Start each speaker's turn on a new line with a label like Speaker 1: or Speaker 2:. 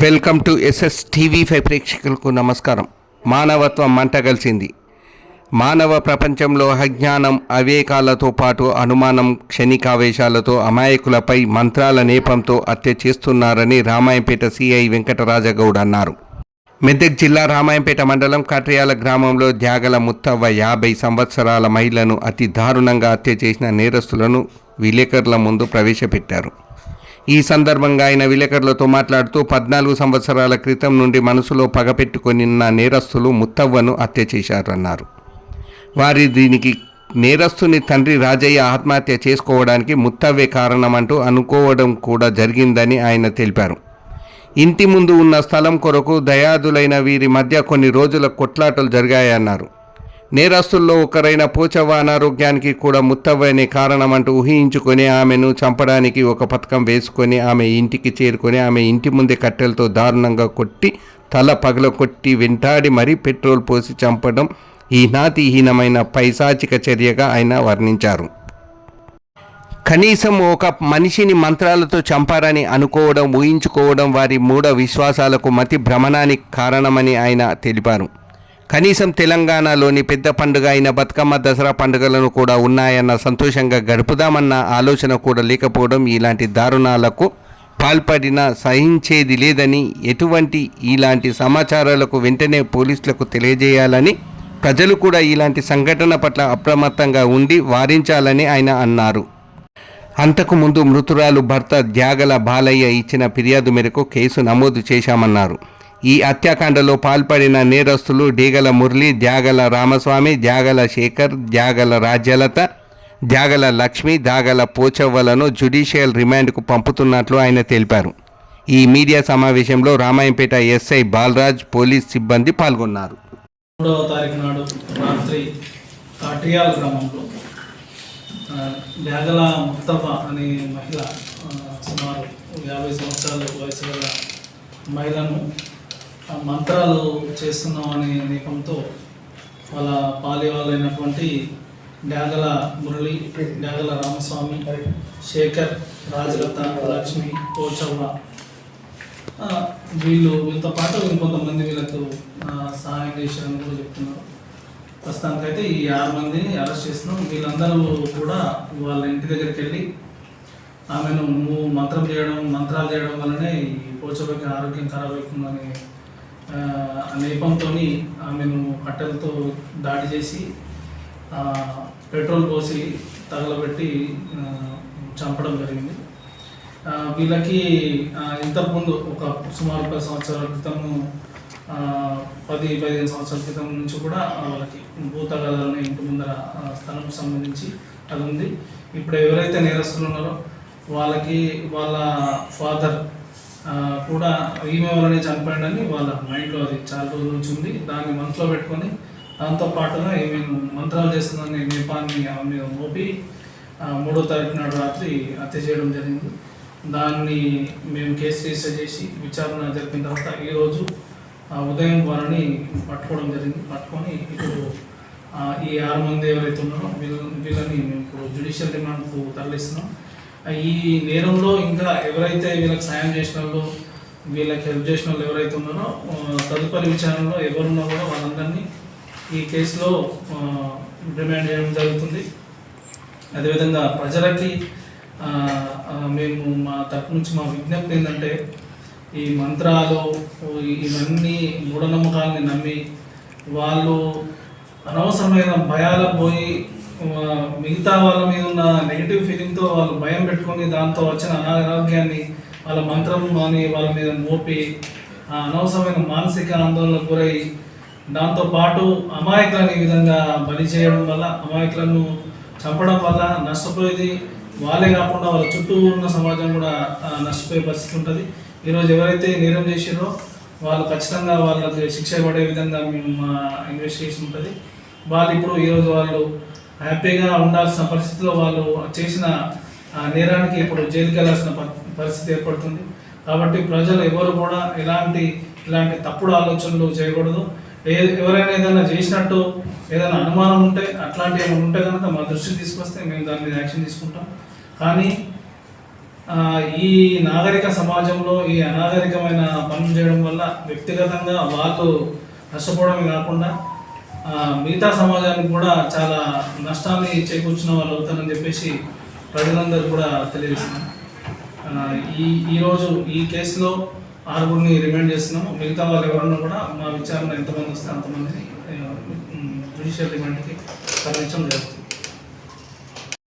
Speaker 1: Welcome to SS TV5 ప్రేక్షకులకు నమస్కారం. మానవత్వం మంటగలిసింది. మానవ ప్రపంచంలో అజ్ఞానం, అవివేకాలతో పాటు అనుమానం, క్షణికావేశాలతో అమాయకులపై మంత్రాల నేపంతో హత్య చేస్తున్నారని రామాయంపేట సిఐ వెంకటరాజగౌడ్ అన్నారు. మెదక్ జిల్లా రామాయంపేట మండలం కట్రియాల గ్రామంలో త్యాగల ముత్తవ్వ 50 సంవత్సరాల మహిళను అతి దారుణంగా హత్య చేసిన నేరస్తులను విలేకరుల ముందు ప్రవేశపెట్టారు. ఈ సందర్భంగా ఆయన విలేకరులతో మాట్లాడుతూ 14 సంవత్సరాల క్రితం నుండి మనసులో పగపెట్టుకున్న నేరస్తులు ముత్తవ్వను హత్య చేశారన్నారు. దీనికి నేరస్తుని తండ్రి రాజయ్య ఆత్మహత్య చేసుకోవడానికి ముత్తవ్వే కారణమంటూ అనుకోవడం కూడా జరిగిందని ఆయన తెలిపారు. ఇంటి ముందు ఉన్న స్థలం కొరకు దయాదులైన వీరి మధ్య కొన్ని రోజుల కొట్లాటలు జరిగాయన్నారు. నేరస్తుల్లో ఒకరైన పోచవ్వ అనారోగ్యానికి కూడా ముత్తవ్వనే కారణమంటూ ఊహించుకొని ఆమెను చంపడానికి ఒక పథకం వేసుకొని ఆమె ఇంటికి చేరుకొని ఆమె ఇంటి ముందే కట్టెలతో దారుణంగా కొట్టి తల పగలకొట్టి వెంటాడి మరీ పెట్రోల్ పోసి చంపడం ఈ నాతిహీనమైన పైశాచిక చర్యగా ఆయన వర్ణించారు. కనీసం ఒక మనిషిని మంత్రాలతో చంపారని అనుకోవడం, ఊహించుకోవడం వారి మూఢ విశ్వాసాలకు మతి భ్రమణానికి కారణమని ఆయన తెలిపారు. కనీసం తెలంగాణలోని పెద్ద పండుగ అయిన బతుకమ్మ, దసరా పండుగలను కూడా ఉన్నాయన్న సంతోషంగా గడుపుదామన్న ఆలోచన కూడా లేకపోవడం ఇలాంటి దారుణాలకు పాల్పడినా సహించేది లేదని, ఎటువంటి ఇలాంటి సమాచారాలకు వెంటనే పోలీసులకు తెలియజేయాలని, ప్రజలు కూడా ఇలాంటి సంఘటన పట్ల అప్రమత్తంగా ఉండి వారించాలని ఆయన అన్నారు. అంతకుముందు మృతురాలు భర్త త్యాగల బాలయ్య ఇచ్చిన ఫిర్యాదు మేరకు కేసు నమోదు చేశామన్నారు. ఈ హత్యాకాండలో పాల్పడిన నేరస్తులు డేగల మురళి, త్యాగల రామస్వామి, త్యాగల శేఖర్, త్యాగల రాజ్యలత, త్యాగల లక్ష్మి, త్యాగల పోచవ్వలను జ్యుడిషియల్ రిమాండ్కు పంపుతున్నట్లు ఆయన తెలిపారు. ఈ మీడియా సమావేశంలో రామాయంపేట ఎస్ఐ బాలరాజ్, పోలీస్ సిబ్బంది పాల్గొన్నారు.
Speaker 2: 3వ తారీఖు నాడు రాత్రి కాట్రియాల గ్రామంలో త్యాగల ముత్తవ్వ అనే మహిళ, సుమారు 50 సంవత్సరాల వయసు గల మహిళను మంత్రాలు చేస్తున్నాం అనే నేపంతో వాళ్ళ పాలేవాళ్ళైనటువంటి త్యాగల మురళి, త్యాగల రామస్వామి, శేఖర్, రాజలత, లక్ష్మి, పోచవ్వ వీళ్ళతో పాటు ఇంకొంతమంది వీళ్ళకు సహాయం చేశారని కూడా చెప్తున్నారు. ప్రస్తుతానికైతే ఈ 6 మందిని అరెస్ట్ చేస్తున్నాం. వీళ్ళందరూ కూడా వాళ్ళ ఇంటి దగ్గరికి వెళ్ళి ఆమెను మంత్రాలు చేయడం వల్లనే ఈ పోచవ్వకి ఆరోగ్యం ఖరాబ్ అవుతుందని నేపంతో ఆమెను కట్టెలతో దాడి చేసి పెట్రోల్ పోసి తగలబెట్టి చంపడం జరిగింది. వీళ్ళకి ఇంతకుముందు ఒక సుమారు 10 సంవత్సరాల క్రితము 10-15 సంవత్సరాల క్రితం నుంచి కూడా వాళ్ళకి భూతగాలని ఇంటి ముందర స్థలంకు సంబంధించి అది ఉంది. ఇప్పుడు ఎవరైతే నేరస్తులు ఉన్నారో వాళ్ళకి వాళ్ళ ఫాదర్ కూడా ఈమె వల్లనే చనిపోయిందని వాళ్ళ మైండ్లో అది చాలా రోజుల నుంచి ఉంది. దాన్ని మనసులో పెట్టుకొని దాంతో పాటుగా ఏమేమి మంత్రాలు చేస్తుందనే నేపాన్ని ఆమె మోపి 3వ తారీఖు నాడు రాత్రి హత్య చేయడం జరిగింది. దాన్ని మేము కేసు రిజిస్టర్ చేసి విచారణ జరిపిన తర్వాత ఈరోజు ఉదయం వారిని పట్టుకోవడం జరిగింది. పట్టుకొని ఇప్పుడు ఈ 6 మంది ఎవరైతే ఉన్నారో వీళ్ళని మేము ఇప్పుడు జ్యుడిషియల్ రిమాండ్కు తరలిస్తున్నాం. ఈ నేరంలో ఇంకా ఎవరైతే వీళ్ళకి సాయం చేసిన వాళ్ళు, వీళ్ళకి హెల్ప్ చేసిన వాళ్ళు ఎవరైతే ఉన్నారో తదుపరి విచారణలో ఎవరున్నా కూడా వాళ్ళందరినీ ఈ కేసులో రిమాండ్ చేయడం జరుగుతుంది. అదేవిధంగా ప్రజలకి మేము మా తరపు నుంచి మా విజ్ఞప్తి ఏంటంటే, ఈ మంత్రాలు ఇవన్నీ మూఢనమ్మకాలని నమ్మి వాళ్ళు అనవసరమైన భయాలకు పోయి మిగతా వాళ్ళ మీద ఉన్న నెగిటివ్ ఫీలింగ్తో వాళ్ళు భయం పెట్టుకొని దాంతో వచ్చిన అనారోగ్యాన్ని వాళ్ళ మంత్రం అని వాళ్ళ మీద మోపి అనవసరమైన మానసిక ఆందోళనకు గురై దాంతోపాటు అమాయకులను ఈ విధంగా బలి చేయడం వల్ల, అమాయకులను చంపడం వల్ల నష్టపోయేది వాళ్ళే కాకుండా వాళ్ళ చుట్టూ ఉన్న సమాజం కూడా నష్టపోయే పరిస్థితి ఉంటుంది. ఈరోజు ఎవరైతే నేరం చేసారో వాళ్ళు ఖచ్చితంగా వాళ్ళకి శిక్ష పడే విధంగా మేము మా ఇన్వెస్టిగేషన్ ఉంటుంది. వాళ్ళు ఇప్పుడు ఈరోజు వాళ్ళు హ్యాపీగా ఉండాల్సిన పరిస్థితిలో వాళ్ళు చేసిన నేరానికి ఇప్పుడు జైలుకి వెళ్ళాల్సిన పరిస్థితి ఏర్పడుతుంది. కాబట్టి ప్రజలు ఎవరు కూడా ఇలాంటి తప్పుడు ఆలోచనలు చేయకూడదు. ఎవరైనా ఏదైనా చేసినట్టు ఏదైనా అనుమానం ఉంటే, అట్లాంటివి ఏమైనా ఉంటే కనుక మా దృష్టికి తీసుకొస్తే మేము దాని మీద యాక్షన్ తీసుకుంటాం. కానీ ఈ నాగరిక సమాజంలో ఈ అనాగరికమైన పనులు చేయడం వల్ల వ్యక్తిగతంగా వాళ్ళు నష్టపోవడమే కాకుండా మిగతా సమాజానికి కూడా చాలా నష్టాన్ని చేకూర్చిన వాళ్ళు అవుతారని చెప్పేసి ప్రజలందరూ కూడా తెలియజేస్తున్నాం. ఈరోజు ఈ కేసులో 6గురిని రిమాండ్ చేస్తున్నాము. మిగతా వాళ్ళు ఎవరన్నా కూడా మా విచారణ ఎంతమంది వస్తే అంతమందిని జ్యుడిషియల్ రిమాండ్కి తరలించడం జరుగుతుంది.